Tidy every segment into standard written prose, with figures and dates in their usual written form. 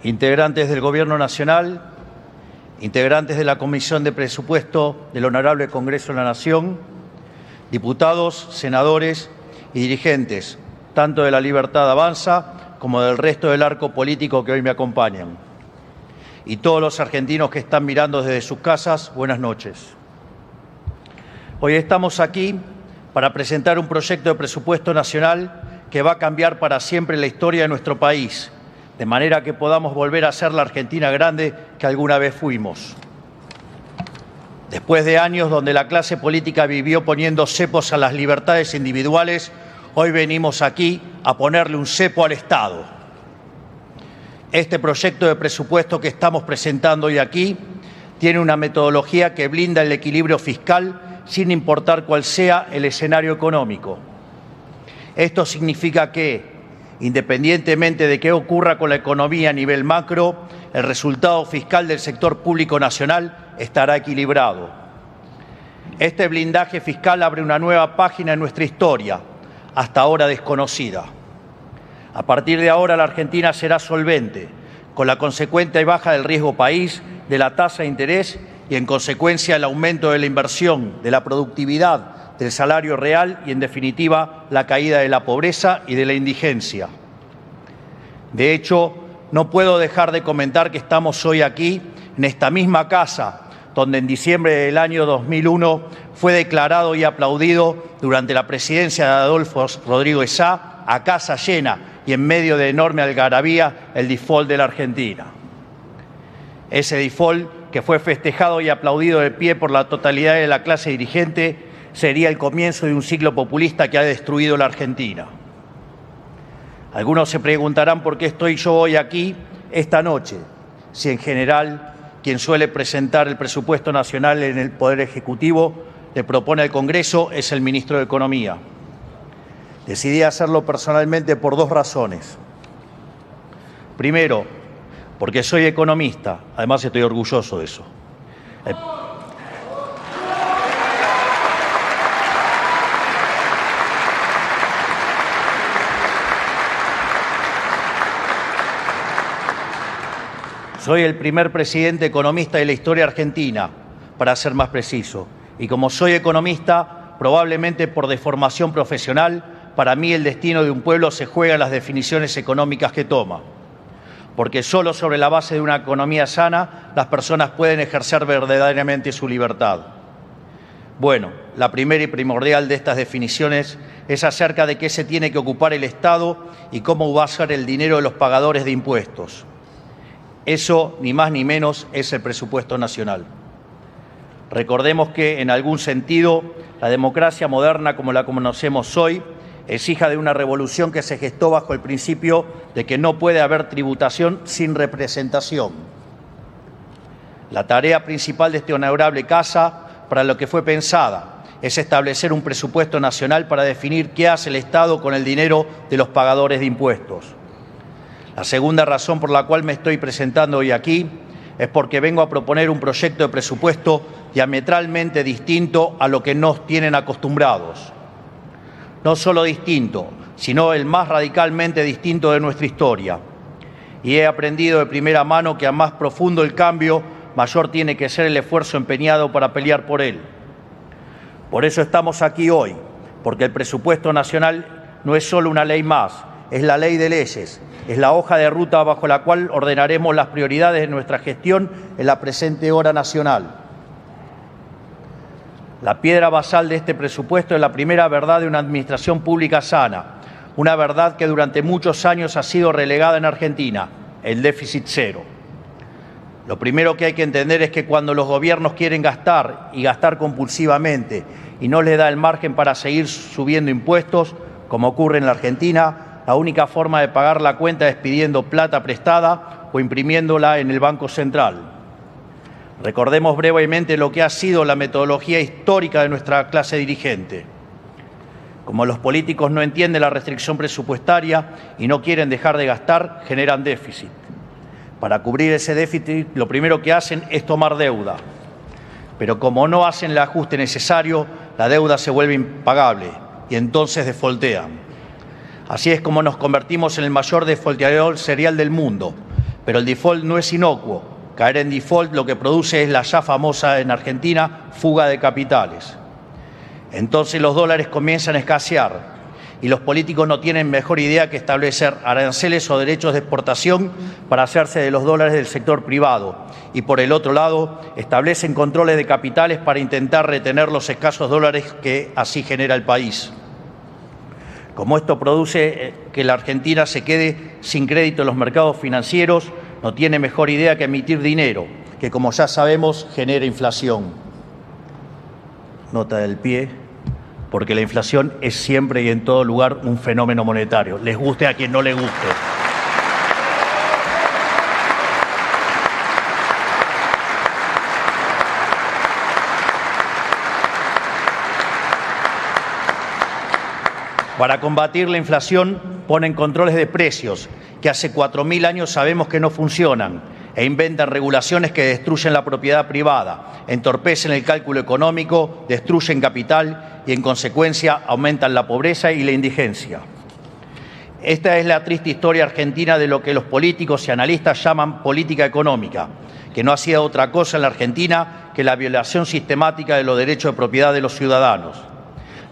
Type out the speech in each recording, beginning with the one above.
integrantes del Gobierno Nacional, integrantes de la Comisión de Presupuesto del Honorable Congreso de la Nación, diputados, senadores y dirigentes, tanto de La Libertad Avanza como del resto del arco político que hoy me acompañan. Y todos los argentinos que están mirando desde sus casas, buenas noches. Hoy estamos aquí para presentar un proyecto de presupuesto nacional que va a cambiar para siempre la historia de nuestro país, de manera que podamos volver a ser la Argentina grande que alguna vez fuimos. Después de años donde la clase política vivió poniendo cepos a las libertades individuales, hoy venimos aquí a ponerle un cepo al Estado. Este proyecto de presupuesto que estamos presentando hoy aquí tiene una metodología que blinda el equilibrio fiscal sin importar cuál sea el escenario económico. Esto significa que, independientemente de qué ocurra con la economía a nivel macro, el resultado fiscal del sector público nacional estará equilibrado. Este blindaje fiscal abre una nueva página en nuestra historia, hasta ahora desconocida. A partir de ahora, la Argentina será solvente, con la consecuente baja del riesgo país, de la tasa de interés y, en consecuencia, el aumento de la inversión, de la productividad, del salario real y, en definitiva, la caída de la pobreza y de la indigencia. De hecho, no puedo dejar de comentar que estamos hoy aquí, en esta misma casa, donde en diciembre del año 2001 fue declarado y aplaudido durante la presidencia de Adolfo Rodríguez Sá, a casa llena y en medio de enorme algarabía, el default de la Argentina. Ese default, que fue festejado y aplaudido de pie por la totalidad de la clase dirigente, sería el comienzo de un ciclo populista que ha destruido la Argentina. Algunos se preguntarán por qué estoy yo hoy aquí, esta noche, si en general quien suele presentar el presupuesto nacional en el Poder Ejecutivo le propone al Congreso es el ministro de Economía. Decidí hacerlo personalmente por dos razones. Primero, porque soy economista, además estoy orgulloso de eso. Soy el primer presidente economista de la historia argentina, para ser más preciso. Y como soy economista, probablemente por deformación profesional, para mí el destino de un pueblo se juega en las definiciones económicas que toma. Porque solo sobre la base de una economía sana, las personas pueden ejercer verdaderamente su libertad. Bueno, la primera y primordial de estas definiciones es acerca de qué se tiene que ocupar el Estado y cómo va a ser el dinero de los pagadores de impuestos. Eso, ni más ni menos, es el presupuesto nacional. Recordemos que, en algún sentido, la democracia moderna como la conocemos hoy es hija de una revolución que se gestó bajo el principio de que no puede haber tributación sin representación. La tarea principal de esta honorable casa, para lo que fue pensada, es establecer un presupuesto nacional para definir qué hace el Estado con el dinero de los pagadores de impuestos. La segunda razón por la cual me estoy presentando hoy aquí es porque vengo a proponer un proyecto de presupuesto diametralmente distinto a lo que nos tienen acostumbrados. No solo distinto, sino el más radicalmente distinto de nuestra historia. Y he aprendido de primera mano que a más profundo el cambio, mayor tiene que ser el esfuerzo empeñado para pelear por él. Por eso estamos aquí hoy, porque el presupuesto nacional no es solo una ley más, es la ley de leyes, es la hoja de ruta bajo la cual ordenaremos las prioridades de nuestra gestión en la presente hora nacional. La piedra basal de este presupuesto es la primera verdad de una administración pública sana, una verdad que durante muchos años ha sido relegada en Argentina, el déficit cero. Lo primero que hay que entender es que cuando los gobiernos quieren gastar y gastar compulsivamente y no les da el margen para seguir subiendo impuestos, como ocurre en la Argentina, la única forma de pagar la cuenta es pidiendo plata prestada o imprimiéndola en el Banco Central. Recordemos brevemente lo que ha sido la metodología histórica de nuestra clase dirigente. Como los políticos no entienden la restricción presupuestaria y no quieren dejar de gastar, generan déficit. Para cubrir ese déficit, lo primero que hacen es tomar deuda. Pero como no hacen el ajuste necesario, la deuda se vuelve impagable y entonces defaultean. Así es como nos convertimos en el mayor defaulteador serial del mundo, Pero el default no es inocuo. Caer en default lo que produce es la ya famosa en Argentina fuga de capitales. Entonces los dólares comienzan a escasear y los políticos no tienen mejor idea que establecer aranceles o derechos de exportación para hacerse de los dólares del sector privado. Y por el otro lado, establecen controles de capitales para intentar retener los escasos dólares que así genera el país. Como esto produce que la Argentina se quede sin crédito en los mercados financieros, no tiene mejor idea que emitir dinero, que como ya sabemos genera inflación. Nota del pie, porque la inflación es siempre y en todo lugar un fenómeno monetario, les guste a quien no le guste. Para combatir la inflación ponen controles de precios que hace 4.000 años sabemos que no funcionan e inventan regulaciones que destruyen la propiedad privada, entorpecen el cálculo económico, destruyen capital y en consecuencia aumentan la pobreza y la indigencia. Esta es la triste historia argentina de lo que los políticos y analistas llaman política económica, que no ha sido otra cosa en la Argentina que la violación sistemática de los derechos de propiedad de los ciudadanos.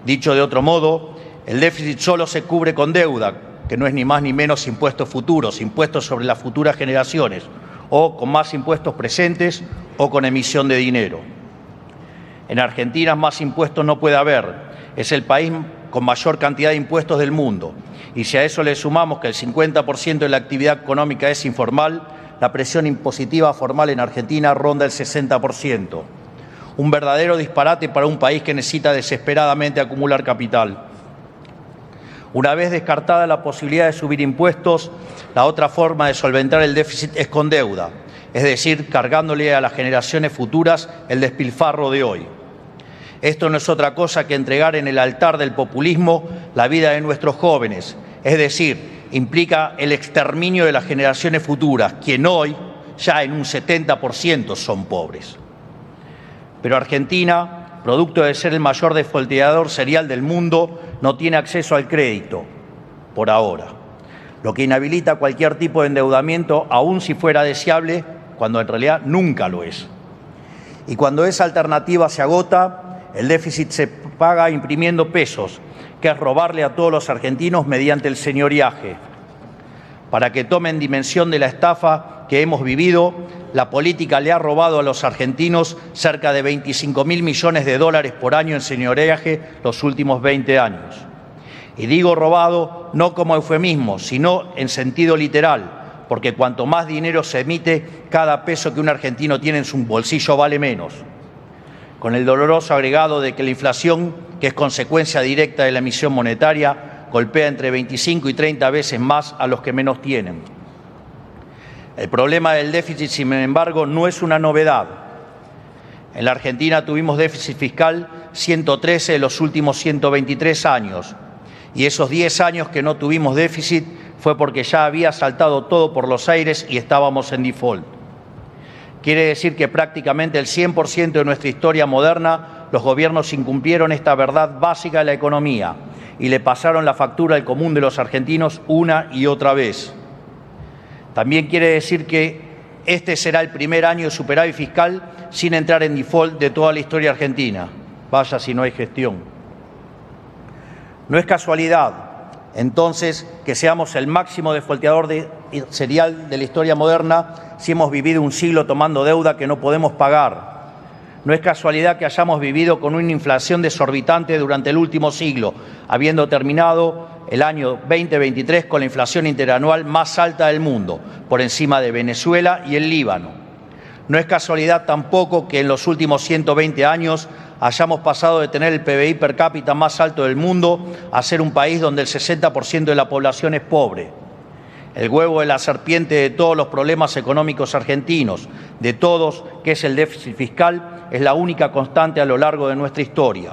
Dicho de otro modo, el déficit solo se cubre con deuda, que no es ni más ni menos impuestos futuros, impuestos sobre las futuras generaciones, o con más impuestos presentes o con emisión de dinero. En Argentina más impuestos no puede haber, es el país con mayor cantidad de impuestos del mundo. Y si a eso le sumamos que el 50% de la actividad económica es informal, la presión impositiva formal en Argentina ronda el 60%. Un verdadero disparate para un país que necesita desesperadamente acumular capital. Una vez descartada la posibilidad de subir impuestos, la otra forma de solventar el déficit es con deuda, es decir, cargándole a las generaciones futuras el despilfarro de hoy. Esto no es otra cosa que entregar en el altar del populismo la vida de nuestros jóvenes, es decir, implica el exterminio de las generaciones futuras, quien hoy ya en un 70% son pobres. Pero Argentina, producto de ser el mayor defolteador serial del mundo, no tiene acceso al crédito, por ahora, lo que inhabilita cualquier tipo de endeudamiento, aun si fuera deseable, cuando en realidad nunca lo es. Y cuando esa alternativa se agota, el déficit se paga imprimiendo pesos, que es robarle a todos los argentinos mediante el señoriaje. Para que tomen dimensión de la estafa que hemos vivido, la política le ha robado a los argentinos cerca de 25.000 millones de dólares por año en señoriaje los últimos 20 años. Y digo robado no como eufemismo, sino en sentido literal, porque cuanto más dinero se emite, cada peso que un argentino tiene en su bolsillo vale menos. Con el doloroso agregado de que la inflación, que es consecuencia directa de la emisión monetaria, golpea entre 25 y 30 veces más a los que menos tienen. El problema del déficit, sin embargo, no es una novedad. En la Argentina tuvimos déficit fiscal 113 de los últimos 123 años, y esos 10 años que no tuvimos déficit fue porque ya había saltado todo por los aires y estábamos en default. Quiere decir que prácticamente el 100% de nuestra historia moderna los gobiernos incumplieron esta verdad básica de la economía y le pasaron la factura al común de los argentinos una y otra vez. También quiere decir que este será el primer año de superávit fiscal sin entrar en default de toda la historia argentina. Vaya si no hay gestión. No es casualidad, entonces, que seamos el máximo defolteador serial de la historia moderna si hemos vivido un siglo tomando deuda que no podemos pagar. No es casualidad que hayamos vivido con una inflación desorbitante durante el último siglo, habiendo terminado el año 2023 con la inflación interanual más alta del mundo, por encima de Venezuela y el Líbano. No es casualidad tampoco que en los últimos 120 años hayamos pasado de tener el PBI per cápita más alto del mundo a ser un país donde el 60% de la población es pobre. El huevo de la serpiente de todos los problemas económicos argentinos, de todos, que es el déficit fiscal, es la única constante a lo largo de nuestra historia.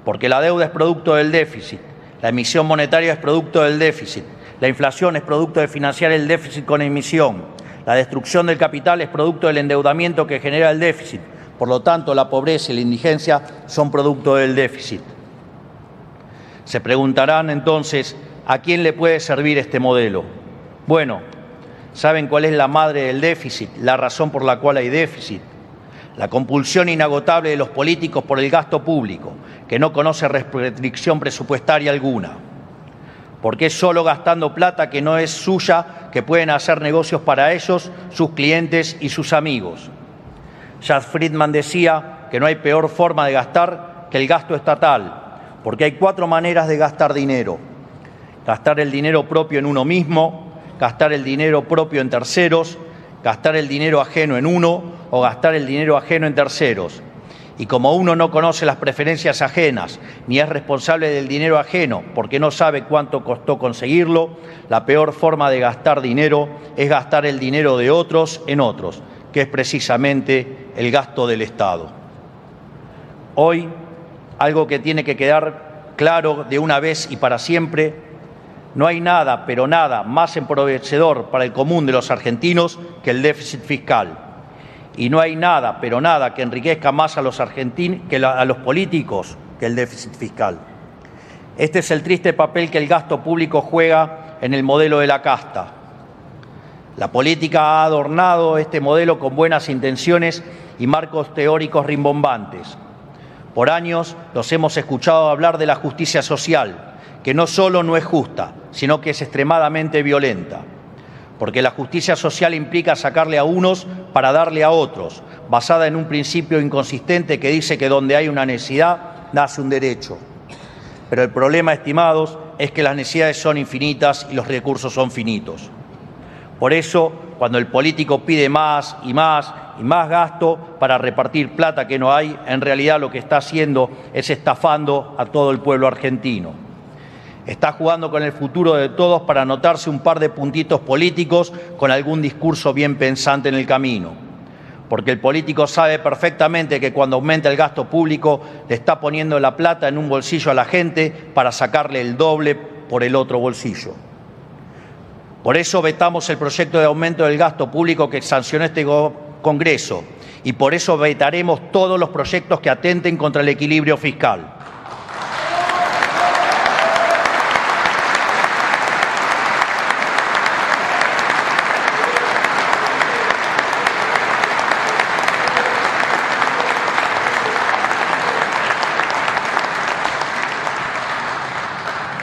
Porque la deuda es producto del déficit, la emisión monetaria es producto del déficit, la inflación es producto de financiar el déficit con emisión, la destrucción del capital es producto del endeudamiento que genera el déficit. Por lo tanto, la pobreza y la indigencia son producto del déficit. Se preguntarán entonces, ¿a quién le puede servir este modelo? Bueno, ¿Saben cuál es la madre del déficit? La razón por la cual hay déficit. La compulsión inagotable de los políticos por el gasto público, que no conoce restricción presupuestaria alguna. Porque es solo gastando plata que no es suya que pueden hacer negocios para ellos, sus clientes y sus amigos. Jazz Friedman decía que no hay peor forma de gastar que el gasto estatal, porque hay 4 maneras de gastar dinero. Gastar el dinero propio en uno mismo, gastar el dinero propio en terceros, gastar el dinero ajeno en uno o gastar el dinero ajeno en terceros. Y como uno no conoce las preferencias ajenas ni es responsable del dinero ajeno porque no sabe cuánto costó conseguirlo, la peor forma de gastar dinero es gastar el dinero de otros en otros, que es precisamente el gasto del Estado. Hoy, algo que tiene que quedar claro de una vez y para siempre: no hay nada, pero nada, más empobrecedor para el común de los argentinos que el déficit fiscal. Y no hay nada, pero nada, que enriquezca más a los argentinos que a los políticos que el déficit fiscal. Este es el triste papel que el gasto público juega en el modelo de la casta. La política ha adornado este modelo con buenas intenciones y marcos teóricos rimbombantes. Por años los hemos escuchado hablar de la justicia social, que no solo no es justa, sino que es extremadamente violenta. Porque la justicia social implica sacarle a unos para darle a otros, basada en un principio inconsistente que dice que donde hay una necesidad, nace un derecho. Pero el problema, estimados, es que las necesidades son infinitas y los recursos son finitos. Por eso, cuando el político pide más y más y más gasto para repartir plata que no hay, en realidad lo que está haciendo es estafando a todo el pueblo argentino. Está jugando con el futuro de todos para anotarse un par de puntitos políticos con algún discurso bien pensante en el camino. Porque el político sabe perfectamente que cuando aumenta el gasto público le está poniendo la plata en un bolsillo a la gente para sacarle el doble por el otro bolsillo. Por eso vetamos el proyecto de aumento del gasto público que sancionó este Congreso y por eso vetaremos todos los proyectos que atenten contra el equilibrio fiscal.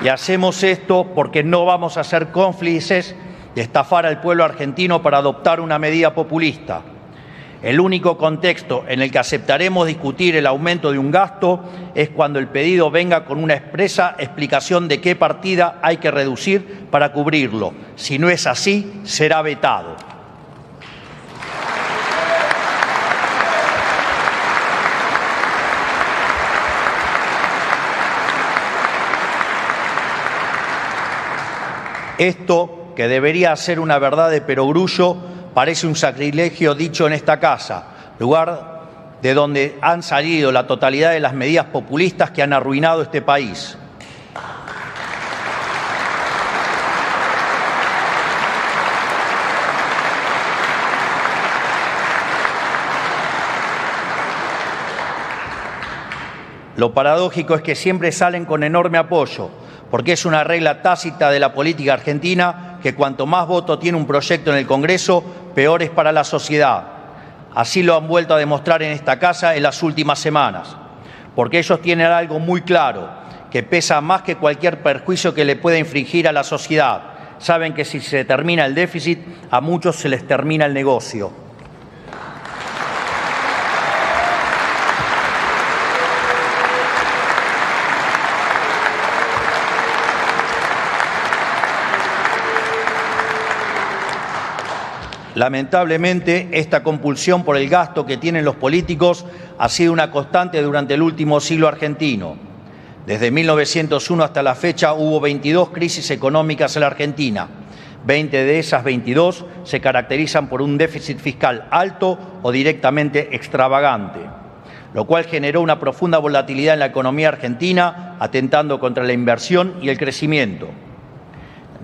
Y hacemos esto porque no vamos a ser cómplices de estafar al pueblo argentino para adoptar una medida populista. El único contexto en el que aceptaremos discutir el aumento de un gasto es cuando el pedido venga con una expresa explicación de qué partida hay que reducir para cubrirlo. Si no es así, será vetado. Esto, que debería ser una verdad de perogrullo, parece un sacrilegio dicho en esta casa, lugar de donde han salido la totalidad de las medidas populistas que han arruinado este país. Lo paradójico es que siempre salen con enorme apoyo, porque es una regla tácita de la política argentina que cuanto más voto tiene un proyecto en el Congreso, peor es para la sociedad. Así lo han vuelto a demostrar en esta casa en las últimas semanas, porque ellos tienen algo muy claro, que pesa más que cualquier perjuicio que le pueda infligir a la sociedad. Saben que si se termina el déficit, a muchos se les termina el negocio. Lamentablemente, esta compulsión por el gasto que tienen los políticos ha sido una constante durante el último siglo argentino. Desde 1901 hasta la fecha hubo 22 crisis económicas en la Argentina. 20 de esas 22 se caracterizan por un déficit fiscal alto o directamente extravagante, lo cual generó una profunda volatilidad en la economía argentina, atentando contra la inversión y el crecimiento.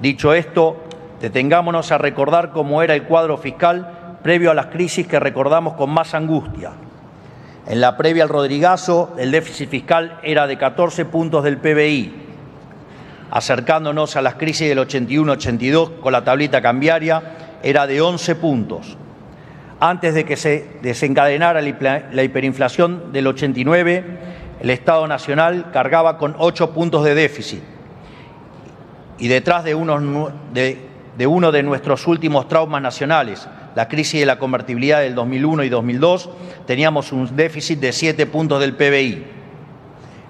Dicho esto, detengámonos a recordar cómo era el cuadro fiscal previo a las crisis que recordamos con más angustia. En la previa al Rodrigazo, el déficit fiscal era de 14 puntos del PBI, acercándonos a las crisis del 81-82 con la tablita cambiaria, era de 11 puntos. Antes de que se desencadenara la hiperinflación del 89, el Estado Nacional cargaba con 8 puntos de déficit. Y detrás de uno de nuestros últimos traumas nacionales, la crisis de la convertibilidad del 2001 y 2002, teníamos un déficit de 7 puntos del PBI.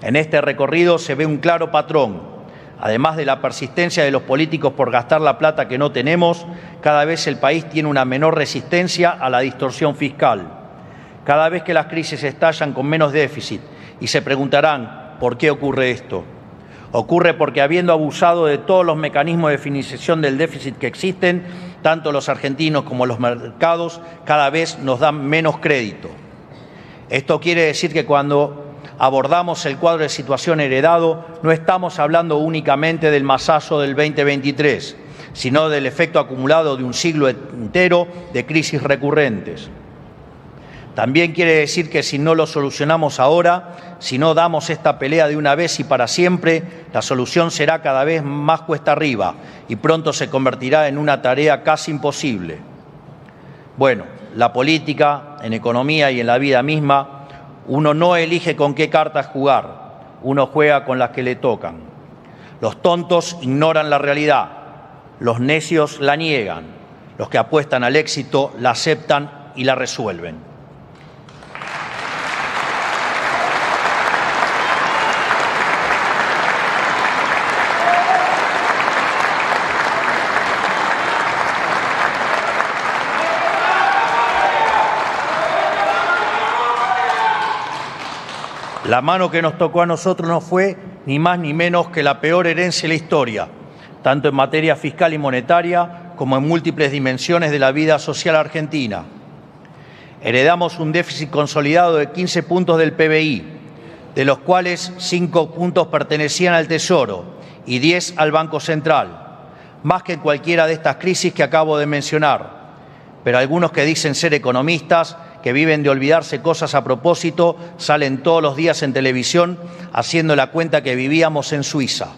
En este recorrido se ve un claro patrón. Además de la persistencia de los políticos por gastar la plata que no tenemos, cada vez el país tiene una menor resistencia a la distorsión fiscal. Cada vez que las crisis estallan con menos déficit, y se preguntarán, ¿por qué ocurre esto? Ocurre porque, habiendo abusado de todos los mecanismos de financiación del déficit que existen, tanto los argentinos como los mercados cada vez nos dan menos crédito. Esto quiere decir que cuando abordamos el cuadro de situación heredado, no estamos hablando únicamente del masazo del 2023, sino del efecto acumulado de un siglo entero de crisis recurrentes. También quiere decir que si no lo solucionamos ahora, si no damos esta pelea de una vez y para siempre, la solución será cada vez más cuesta arriba y pronto se convertirá en una tarea casi imposible. Bueno, la política, en economía y en la vida misma, uno no elige con qué cartas jugar, uno juega con las que le tocan. Los tontos ignoran la realidad, los necios la niegan, los que apuestan al éxito la aceptan y la resuelven. La mano que nos tocó a nosotros no fue ni más ni menos que la peor herencia de la historia, tanto en materia fiscal y monetaria como en múltiples dimensiones de la vida social argentina. Heredamos un déficit consolidado de 15 puntos del PBI, de los cuales 5 puntos pertenecían al Tesoro y 10 al Banco Central, más que en cualquiera de estas crisis que acabo de mencionar. Pero algunos que dicen ser economistas, que viven de olvidarse cosas a propósito, salen todos los días en televisión haciendo la cuenta que vivíamos en Suiza.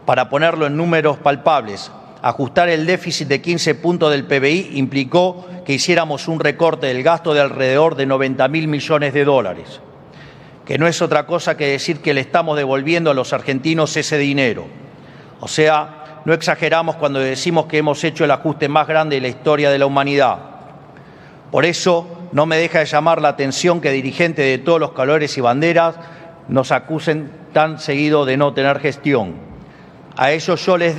Para ponerlo en números palpables, ajustar el déficit de 15 puntos del PBI implicó que hiciéramos un recorte del gasto de alrededor de 90.000 millones de dólares, que no es otra cosa que decir que le estamos devolviendo a los argentinos ese dinero. O sea, no exageramos cuando decimos que hemos hecho el ajuste más grande de la historia de la humanidad. Por eso no me deja de llamar la atención que dirigentes de todos los colores y banderas nos acusen tan seguido de no tener gestión. A ellos yo les...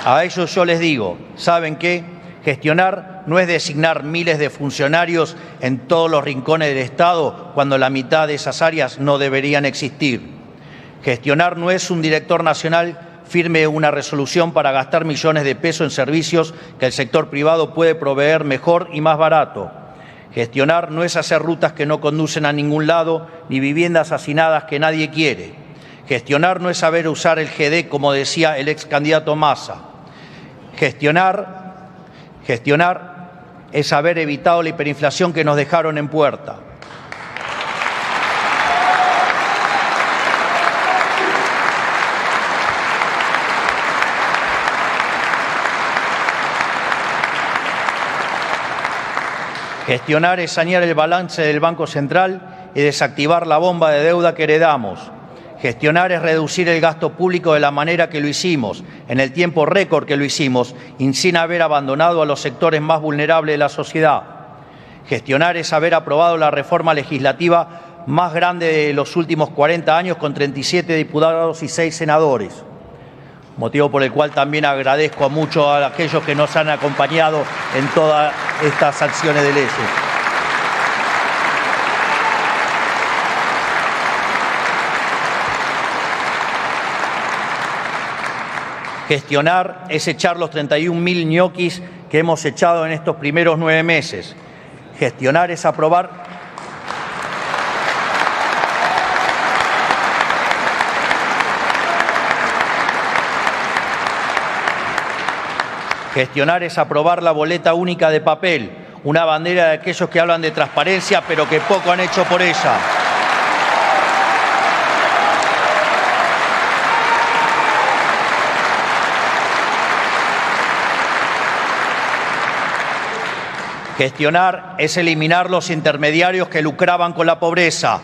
A ellos yo les digo, ¿saben qué? Gestionar no es designar miles de funcionarios en todos los rincones del Estado cuando la mitad de esas áreas no deberían existir. Gestionar no es un director nacional firme una resolución para gastar millones de pesos en servicios que el sector privado puede proveer mejor y más barato. Gestionar no es hacer rutas que no conducen a ningún lado ni viviendas hacinadas que nadie quiere. Gestionar no es saber usar el GD, como decía el ex candidato Massa. Gestionar es haber evitado la hiperinflación que nos dejaron en puerta. Gestionar es sanear el balance del Banco Central y desactivar la bomba de deuda que heredamos. Gestionar es reducir el gasto público de la manera que lo hicimos, en el tiempo récord que lo hicimos, y sin haber abandonado a los sectores más vulnerables de la sociedad. Gestionar es haber aprobado la reforma legislativa más grande de los últimos 40 años con 37 diputados y 6 senadores. Motivo por el cual también agradezco mucho a aquellos que nos han acompañado en todas estas acciones de leyes. Gestionar es echar los 31.000 ñoquis que hemos echado en estos primeros 9 meses. Gestionar es aprobar... Gestionar es aprobar la boleta única de papel, una bandera de aquellos que hablan de transparencia pero que poco han hecho por ella. Gestionar es eliminar los intermediarios que lucraban con la pobreza.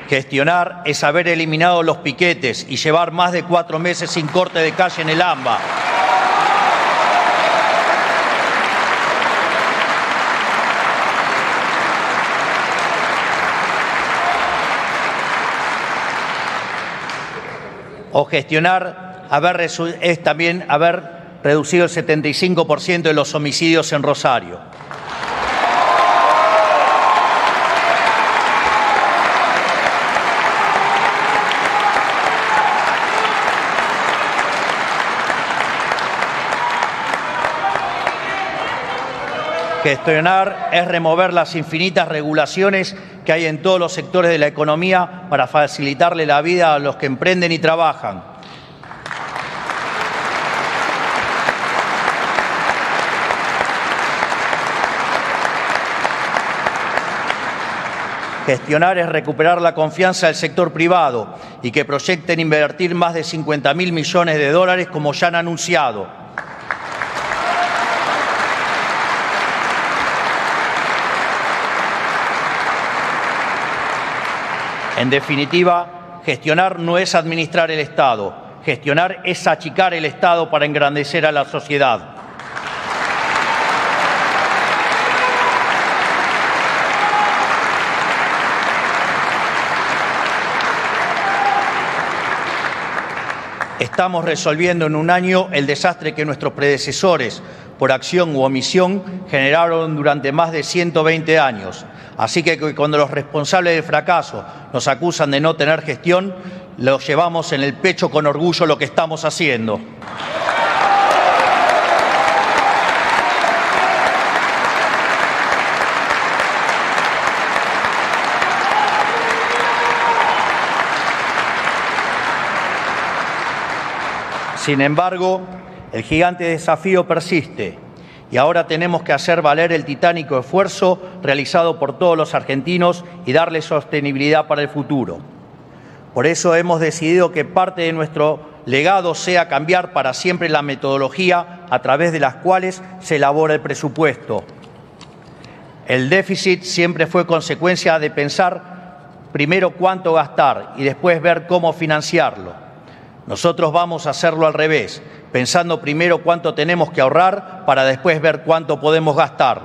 Gestionar es haber eliminado los piquetes y llevar más de 4 meses sin corte de calle en el AMBA. O gestionar es también haber reducido el 75% de los homicidios en Rosario. Gestionar es remover las infinitas regulaciones que hay en todos los sectores de la economía para facilitarle la vida a los que emprenden y trabajan. Gestionar es recuperar la confianza del sector privado y que proyecten invertir más de 50.000 millones de dólares como ya han anunciado. En definitiva, gestionar no es administrar el Estado. Gestionar es achicar el Estado para engrandecer a la sociedad. Estamos resolviendo en un año el desastre que nuestros predecesores, por acción u omisión, generaron durante más de 120 años. Así que cuando los responsables del fracaso nos acusan de no tener gestión, los llevamos en el pecho con orgullo lo que estamos haciendo. Sin embargo, el gigante desafío persiste y ahora tenemos que hacer valer el titánico esfuerzo realizado por todos los argentinos y darle sostenibilidad para el futuro. Por eso hemos decidido que parte de nuestro legado sea cambiar para siempre la metodología a través de las cuales se elabora el presupuesto. El déficit siempre fue consecuencia de pensar primero cuánto gastar y después ver cómo financiarlo. Nosotros vamos a hacerlo al revés, pensando primero cuánto tenemos que ahorrar para después ver cuánto podemos gastar.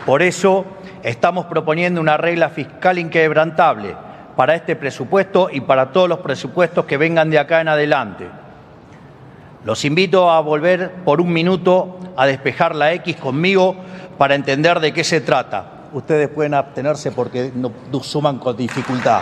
Por eso estamos proponiendo una regla fiscal inquebrantable para este presupuesto y para todos los presupuestos que vengan de acá en adelante. Los invito a volver por un minuto a despejar la X conmigo para entender de qué se trata. Ustedes pueden abstenerse porque no suman con dificultad.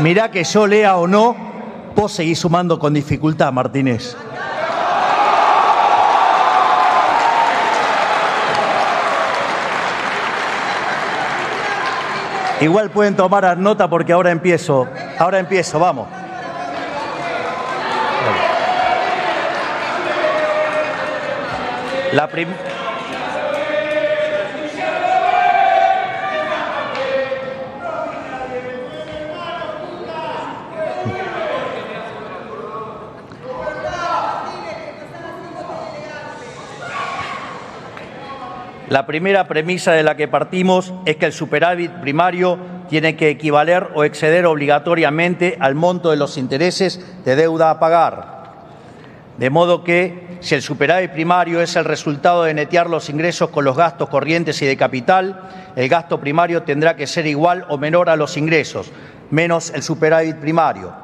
Mirá que yo lea o no, vos seguís sumando con dificultad, Martínez. Igual pueden tomar nota porque ahora empiezo. Vamos. La primera premisa de la que partimos es que el superávit primario tiene que equivaler o exceder obligatoriamente al monto de los intereses de deuda a pagar. De modo que, si el superávit primario es el resultado de netear los ingresos con los gastos corrientes y de capital, el gasto primario tendrá que ser igual o menor a los ingresos, menos el superávit primario.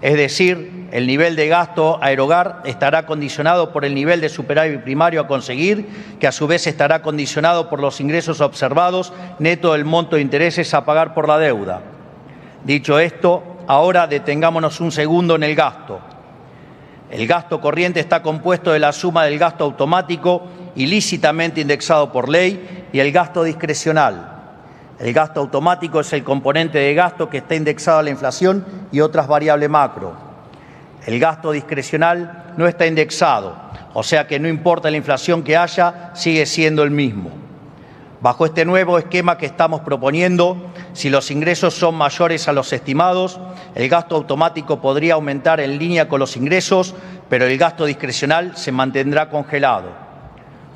Es decir, el nivel de gasto a erogar estará condicionado por el nivel de superávit primario a conseguir, que a su vez estará condicionado por los ingresos observados, neto del monto de intereses a pagar por la deuda. Dicho esto, ahora detengámonos un segundo en el gasto. El gasto corriente está compuesto de la suma del gasto automático, ilícitamente indexado por ley, y el gasto discrecional. El gasto automático es el componente de gasto que está indexado a la inflación y otras variables macro. El gasto discrecional no está indexado, o sea que no importa la inflación que haya, sigue siendo el mismo. Bajo este nuevo esquema que estamos proponiendo, si los ingresos son mayores a los estimados, el gasto automático podría aumentar en línea con los ingresos, pero el gasto discrecional se mantendrá congelado.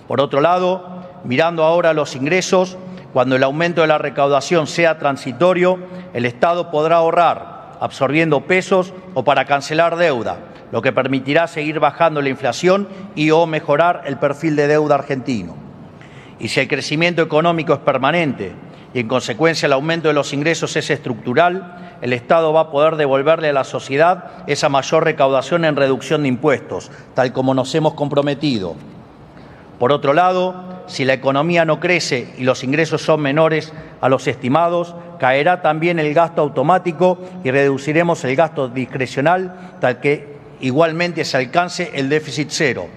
Por otro lado, mirando ahora los ingresos, cuando el aumento de la recaudación sea transitorio, el Estado podrá ahorrar, absorbiendo pesos o para cancelar deuda, lo que permitirá seguir bajando la inflación y o mejorar el perfil de deuda argentino. Y si el crecimiento económico es permanente y en consecuencia el aumento de los ingresos es estructural, el Estado va a poder devolverle a la sociedad esa mayor recaudación en reducción de impuestos, tal como nos hemos comprometido. Por otro lado, si la economía no crece y los ingresos son menores a los estimados, caerá también el gasto automático y reduciremos el gasto discrecional, tal que igualmente se alcance el déficit cero.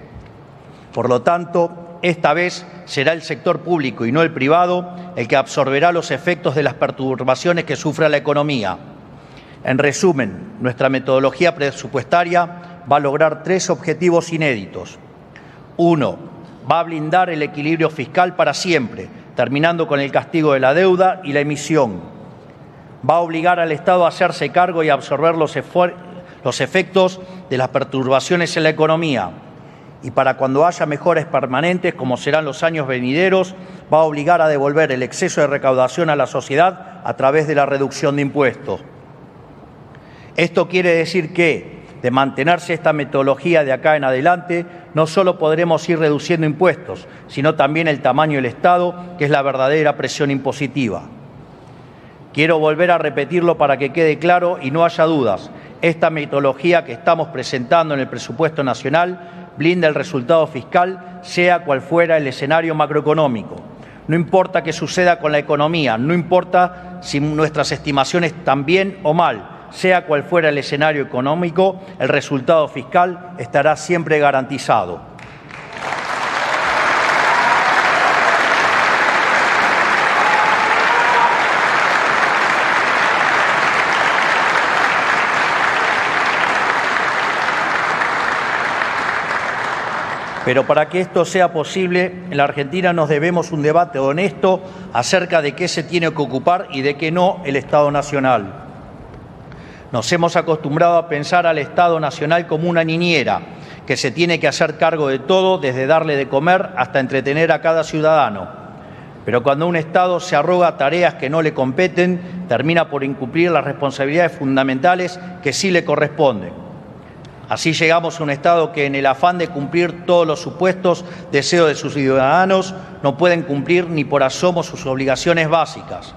Por lo tanto, esta vez será el sector público y no el privado el que absorberá los efectos de las perturbaciones que sufra la economía. En resumen, nuestra metodología presupuestaria va a lograr 3 objetivos inéditos. 1. Va a blindar el equilibrio fiscal para siempre, terminando con el castigo de la deuda y la emisión. Va a obligar al Estado a hacerse cargo y a absorber los efectos de las perturbaciones en la economía. Y para cuando haya mejoras permanentes, como serán los años venideros, va a obligar a devolver el exceso de recaudación a la sociedad a través de la reducción de impuestos. Esto quiere decir que, de mantenerse esta metodología de acá en adelante, no solo podremos ir reduciendo impuestos, sino también el tamaño del Estado, que es la verdadera presión impositiva. Quiero volver a repetirlo para que quede claro y no haya dudas. Esta metodología que estamos presentando en el presupuesto nacional blinda el resultado fiscal, sea cual fuera el escenario macroeconómico. No importa qué suceda con la economía, no importa si nuestras estimaciones están bien o mal, sea cual fuera el escenario económico, el resultado fiscal estará siempre garantizado. Pero para que esto sea posible, en la Argentina nos debemos un debate honesto acerca de qué se tiene que ocupar y de qué no el Estado Nacional. Nos hemos acostumbrado a pensar al Estado Nacional como una niñera que se tiene que hacer cargo de todo, desde darle de comer hasta entretener a cada ciudadano. Pero cuando un Estado se arroga tareas que no le competen, termina por incumplir las responsabilidades fundamentales que sí le corresponden. Así llegamos a un Estado que, en el afán de cumplir todos los supuestos deseos de sus ciudadanos, no pueden cumplir ni por asomo sus obligaciones básicas.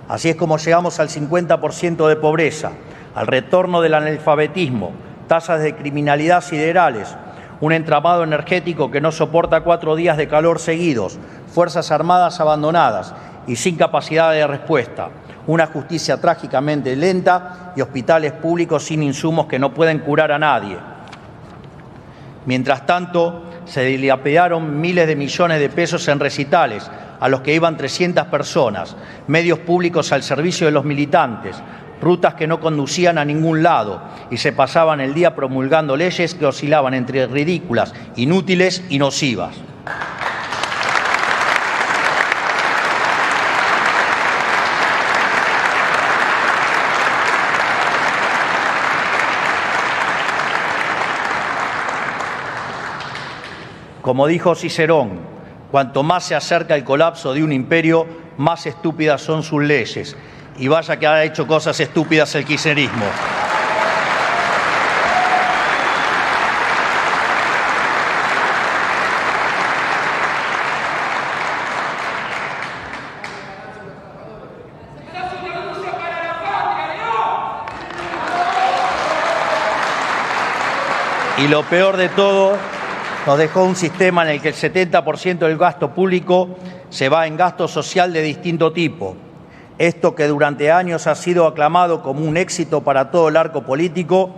Así es como llegamos al 50% de pobreza, al retorno del analfabetismo, tasas de criminalidad siderales, un entramado energético que no soporta 4 días de calor seguidos, fuerzas armadas abandonadas y sin capacidad de respuesta, una justicia trágicamente lenta y hospitales públicos sin insumos que no pueden curar a nadie. Mientras tanto, se dilapidaron miles de millones de pesos en recitales, a los que iban 300 personas, medios públicos al servicio de los militantes, rutas que no conducían a ningún lado y se pasaban el día promulgando leyes que oscilaban entre ridículas, inútiles y nocivas. Como dijo Cicerón, Cuanto más se acerca el colapso de un imperio, más estúpidas son sus leyes. Y vaya que ha hecho cosas estúpidas el kirchnerismo. Y lo peor de todo, nos dejó un sistema en el que el 70% del gasto público se va en gasto social de distinto tipo. Esto, que durante años ha sido aclamado como un éxito para todo el arco político,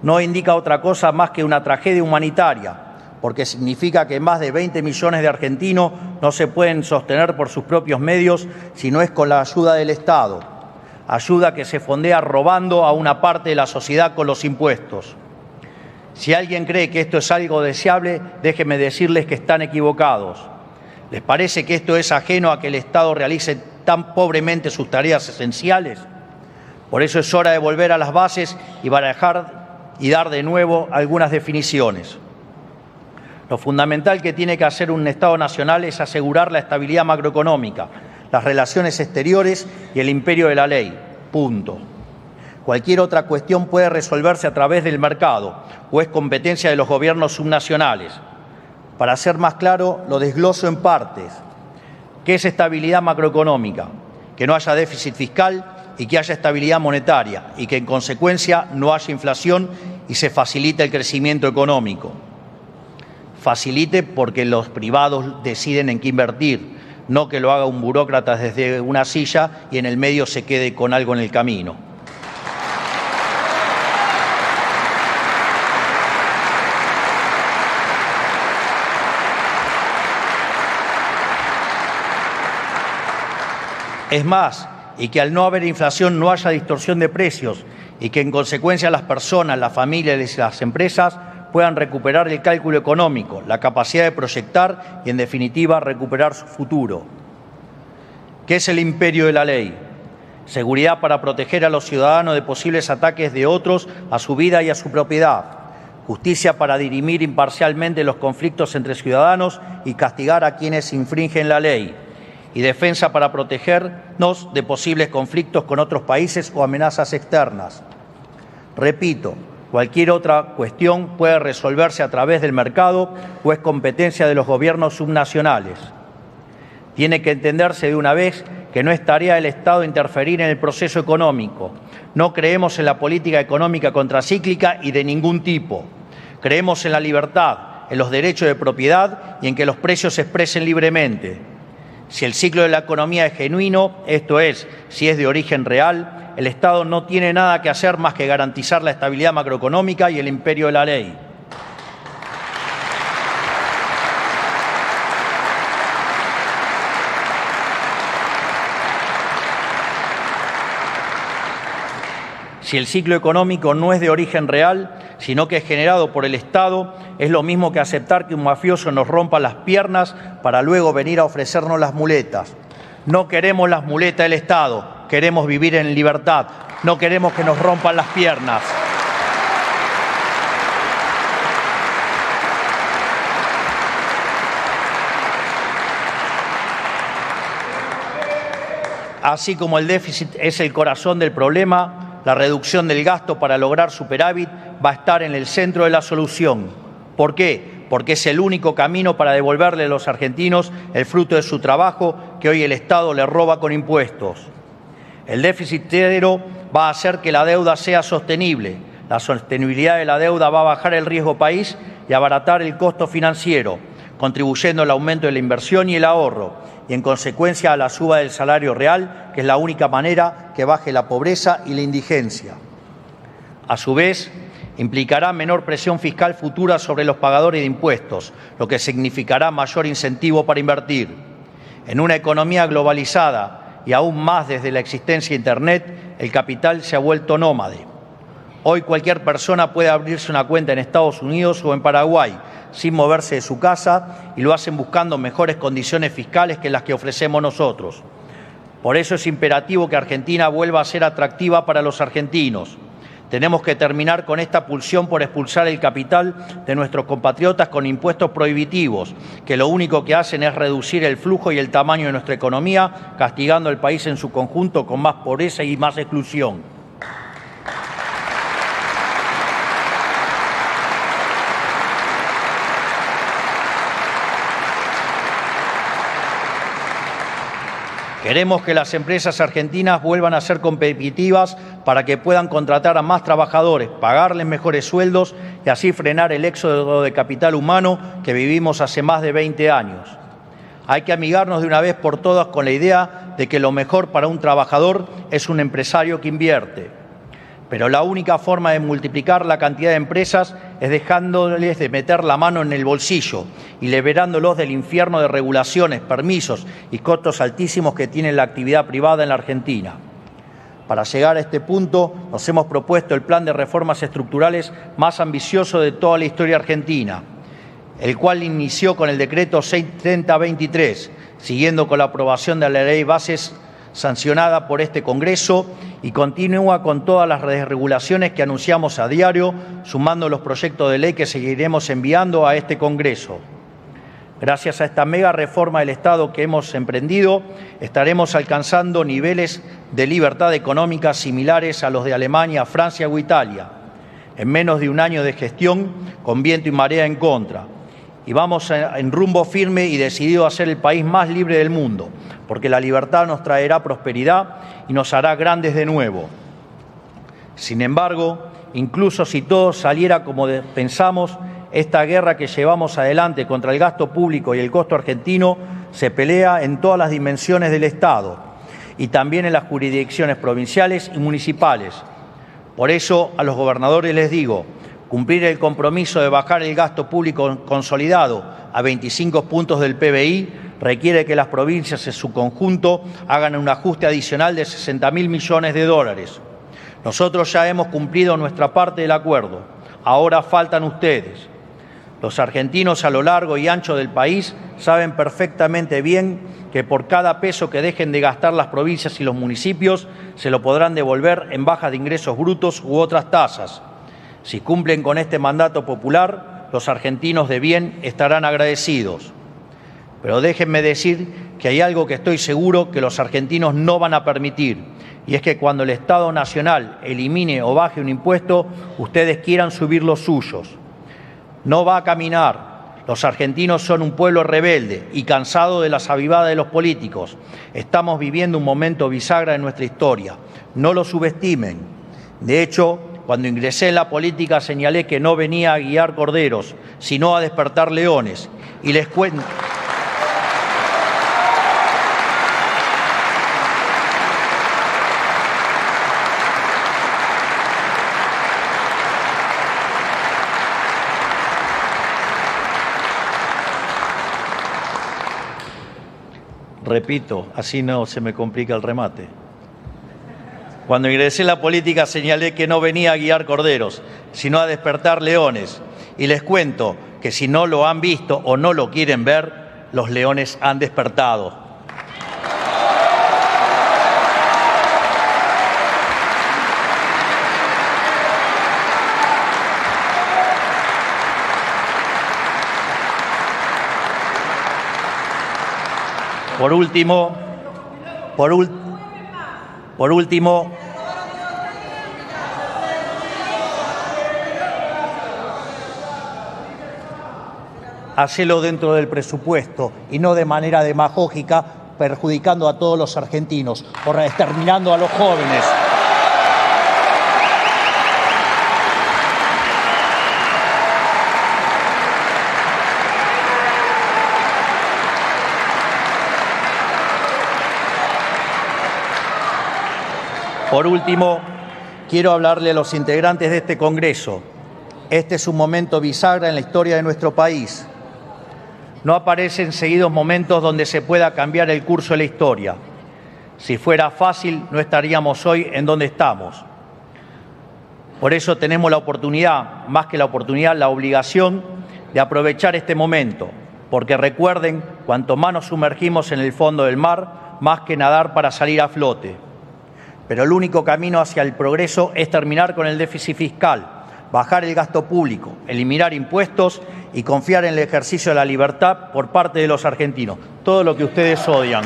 no indica otra cosa más que una tragedia humanitaria, porque significa que más de 20 millones de argentinos no se pueden sostener por sus propios medios si no es con la ayuda del Estado, ayuda que se fondea robando a una parte de la sociedad con los impuestos. Si alguien cree que esto es algo deseable, déjenme decirles que están equivocados. ¿Les parece que esto es ajeno a que el Estado realice tan pobremente sus tareas esenciales? Por eso es hora de volver a las bases y barajar y dar de nuevo algunas definiciones. Lo fundamental que tiene que hacer un Estado nacional es asegurar la estabilidad macroeconómica, las relaciones exteriores y el imperio de la ley. Punto. Cualquier otra cuestión puede resolverse a través del mercado o es competencia de los gobiernos subnacionales. Para ser más claro, lo desgloso en partes. ¿Qué es estabilidad macroeconómica? Que no haya déficit fiscal y que haya estabilidad monetaria y que en consecuencia no haya inflación y se facilite el crecimiento económico. Facilite porque los privados deciden en qué invertir, no que lo haga un burócrata desde una silla y en el medio se quede con algo en el camino. Es más, y que al no haber inflación no haya distorsión de precios y que en consecuencia las personas, las familias y las empresas puedan recuperar el cálculo económico, la capacidad de proyectar y, en definitiva, recuperar su futuro. ¿Qué es el imperio de la ley? Seguridad para proteger a los ciudadanos de posibles ataques de otros a su vida y a su propiedad. Justicia para dirimir imparcialmente los conflictos entre ciudadanos y castigar a quienes infringen la ley. Y defensa para protegernos de posibles conflictos con otros países o amenazas externas. Repito, cualquier otra cuestión puede resolverse a través del mercado o es competencia de los gobiernos subnacionales. Tiene que entenderse de una vez que no es tarea del Estado interferir en el proceso económico. No creemos en la política económica contracíclica y de ningún tipo. Creemos en la libertad, en los derechos de propiedad y en que los precios se expresen libremente. Si el ciclo de la economía es genuino, esto es, si es de origen real, el Estado no tiene nada que hacer más que garantizar la estabilidad macroeconómica y el imperio de la ley. Si el ciclo económico no es de origen real, sino que es generado por el Estado, es lo mismo que aceptar que un mafioso nos rompa las piernas para luego venir a ofrecernos las muletas. No queremos las muletas del Estado, queremos vivir en libertad, no queremos que nos rompan las piernas. Así como el déficit es el corazón del problema, la reducción del gasto para lograr superávit va a estar en el centro de la solución. ¿Por qué? Porque es el único camino para devolverle a los argentinos el fruto de su trabajo que hoy el Estado le roba con impuestos. El déficit cero va a hacer que la deuda sea sostenible. La sostenibilidad de la deuda va a bajar el riesgo país y abaratar el costo financiero, contribuyendo al aumento de la inversión y el ahorro, y en consecuencia a la suba del salario real, que es la única manera que baje la pobreza y la indigencia. A su vez, implicará menor presión fiscal futura sobre los pagadores de impuestos, lo que significará mayor incentivo para invertir. En una economía globalizada y aún más desde la existencia de Internet, el capital se ha vuelto nómade. Hoy cualquier persona puede abrirse una cuenta en Estados Unidos o en Paraguay, sin moverse de su casa, y lo hacen buscando mejores condiciones fiscales que las que ofrecemos nosotros. Por eso es imperativo que Argentina vuelva a ser atractiva para los argentinos. Tenemos que terminar con esta pulsión por expulsar el capital de nuestros compatriotas con impuestos prohibitivos, que lo único que hacen es reducir el flujo y el tamaño de nuestra economía, castigando al país en su conjunto con más pobreza y más exclusión. Queremos que las empresas argentinas vuelvan a ser competitivas para que puedan contratar a más trabajadores, pagarles mejores sueldos y así frenar el éxodo de capital humano que vivimos hace más de 20 años. Hay que amigarnos de una vez por todas con la idea de que lo mejor para un trabajador es un empresario que invierte. Pero la única forma de multiplicar la cantidad de empresas es dejándoles de meter la mano en el bolsillo y liberándolos del infierno de regulaciones, permisos y costos altísimos que tiene la actividad privada en la Argentina. Para llegar a este punto, nos hemos propuesto el plan de reformas estructurales más ambicioso de toda la historia argentina, el cual inició con el decreto 630-23, siguiendo con la aprobación de la ley de bases sancionada por este Congreso y continúa con todas las desregulaciones que anunciamos a diario, sumando los proyectos de ley que seguiremos enviando a este Congreso. Gracias a esta mega reforma del Estado que hemos emprendido, estaremos alcanzando niveles de libertad económica similares a los de Alemania, Francia o Italia, en menos de un año de gestión con viento y marea en contra. Y vamos en rumbo firme y decidido a ser el país más libre del mundo, porque la libertad nos traerá prosperidad y nos hará grandes de nuevo. Sin embargo, incluso si todo saliera como pensamos, esta guerra que llevamos adelante contra el gasto público y el costo argentino se pelea en todas las dimensiones del Estado y también en las jurisdicciones provinciales y municipales. Por eso, a los gobernadores les digo, cumplir el compromiso de bajar el gasto público consolidado a 25 puntos del PBI requiere que las provincias en su conjunto hagan un ajuste adicional de 60.000 millones de dólares. Nosotros ya hemos cumplido nuestra parte del acuerdo. Ahora faltan ustedes. Los argentinos a lo largo y ancho del país saben perfectamente bien que por cada peso que dejen de gastar las provincias y los municipios se lo podrán devolver en bajas de ingresos brutos u otras tasas. Si cumplen con este mandato popular, los argentinos de bien estarán agradecidos. Pero déjenme decir que hay algo que estoy seguro que los argentinos no van a permitir, y es que cuando el Estado Nacional elimine o baje un impuesto, ustedes quieran subir los suyos. No va a caminar. Los argentinos son un pueblo rebelde y cansado de las avivadas de los políticos. Estamos viviendo un momento bisagra en nuestra historia. No lo subestimen. De hecho, cuando ingresé en la política señalé que no venía a guiar corderos, sino a despertar leones. Y les cuento... Repito, así no se me complica el remate. Cuando ingresé en la política señalé que no venía a guiar corderos, sino a despertar leones. Y les cuento que si no lo han visto o no lo quieren ver, los leones han despertado. Por último, hacelo dentro del presupuesto y no de manera demagógica, perjudicando a todos los argentinos o exterminando a los jóvenes. Por último, quiero hablarle a los integrantes de este Congreso. Este es un momento bisagra en la historia de nuestro país. No aparecen seguidos momentos donde se pueda cambiar el curso de la historia. Si fuera fácil, no estaríamos hoy en donde estamos. Por eso tenemos la oportunidad, más que la oportunidad, la obligación de aprovechar este momento. Porque recuerden, cuanto más nos sumergimos en el fondo del mar, más que nadar para salir a flote. Pero el único camino hacia el progreso es terminar con el déficit fiscal, bajar el gasto público, eliminar impuestos y confiar en el ejercicio de la libertad por parte de los argentinos. Todo lo que ustedes odian.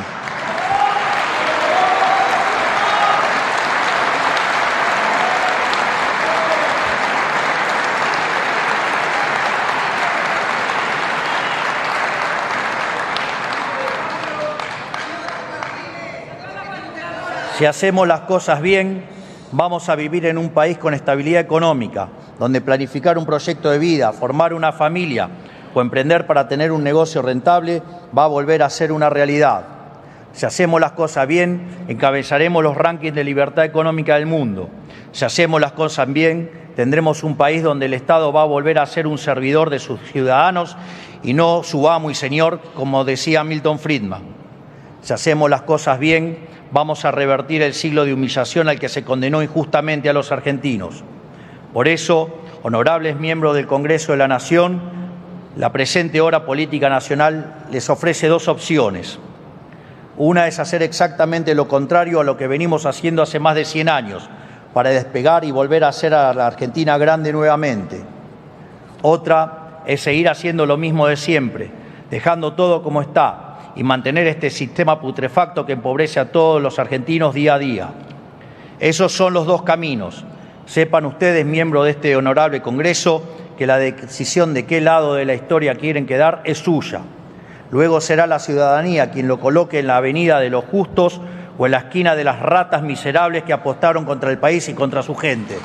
Si hacemos las cosas bien, vamos a vivir en un país con estabilidad económica, donde planificar un proyecto de vida, formar una familia o emprender para tener un negocio rentable va a volver a ser una realidad. Si hacemos las cosas bien, encabezaremos los rankings de libertad económica del mundo. Si hacemos las cosas bien, tendremos un país donde el Estado va a volver a ser un servidor de sus ciudadanos y no su amo y señor, como decía Milton Friedman. Si hacemos las cosas bien, vamos a revertir el siglo de humillación al que se condenó injustamente a los argentinos. Por eso, honorables miembros del Congreso de la Nación, la presente hora política nacional les ofrece dos opciones. Una es hacer exactamente lo contrario a lo que venimos haciendo hace más de 100 años, para despegar y volver a hacer a la Argentina grande nuevamente. Otra es seguir haciendo lo mismo de siempre, dejando todo como está, y mantener este sistema putrefacto que empobrece a todos los argentinos día a día. Esos son los dos caminos. Sepan ustedes, miembros de este honorable Congreso, que la decisión de qué lado de la historia quieren quedar es suya. Luego será la ciudadanía quien lo coloque en la avenida de los justos o en la esquina de las ratas miserables que apostaron contra el país y contra su gente.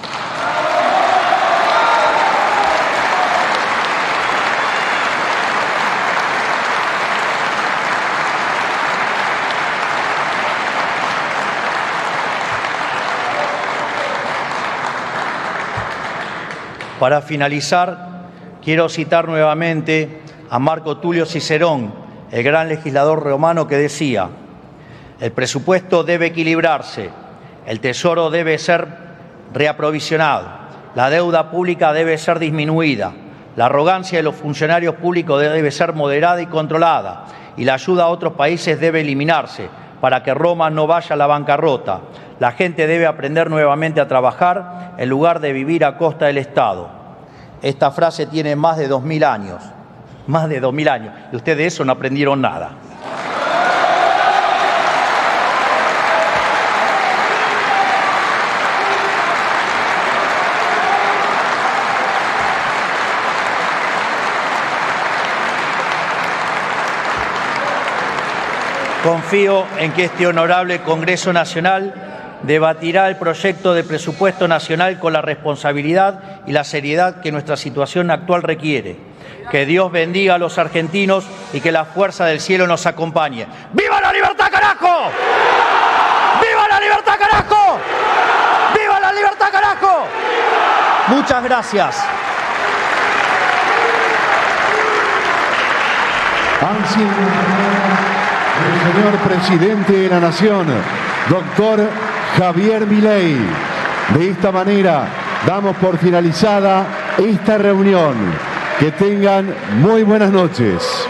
Para finalizar, quiero citar nuevamente a Marco Tulio Cicerón, el gran legislador romano, que decía: el presupuesto debe equilibrarse, el tesoro debe ser reaprovisionado, la deuda pública debe ser disminuida, la arrogancia de los funcionarios públicos debe ser moderada y controlada, y la ayuda a otros países debe eliminarse para que Roma no vaya a la bancarrota. La gente debe aprender nuevamente a trabajar en lugar de vivir a costa del Estado. Esta frase tiene más de 2000 años. Más de 2000 años. Y ustedes de eso no aprendieron nada. Confío en que este honorable Congreso Nacional debatirá el proyecto de presupuesto nacional con la responsabilidad y la seriedad que nuestra situación actual requiere. Que Dios bendiga a los argentinos y que la fuerza del cielo nos acompañe. ¡Viva la libertad, carajo! ¡Viva la libertad, carajo! ¡Viva la libertad, carajo! Muchas gracias. El señor presidente de la Nación, doctor Javier Milei. De esta manera damos por finalizada esta reunión. Que tengan muy buenas noches.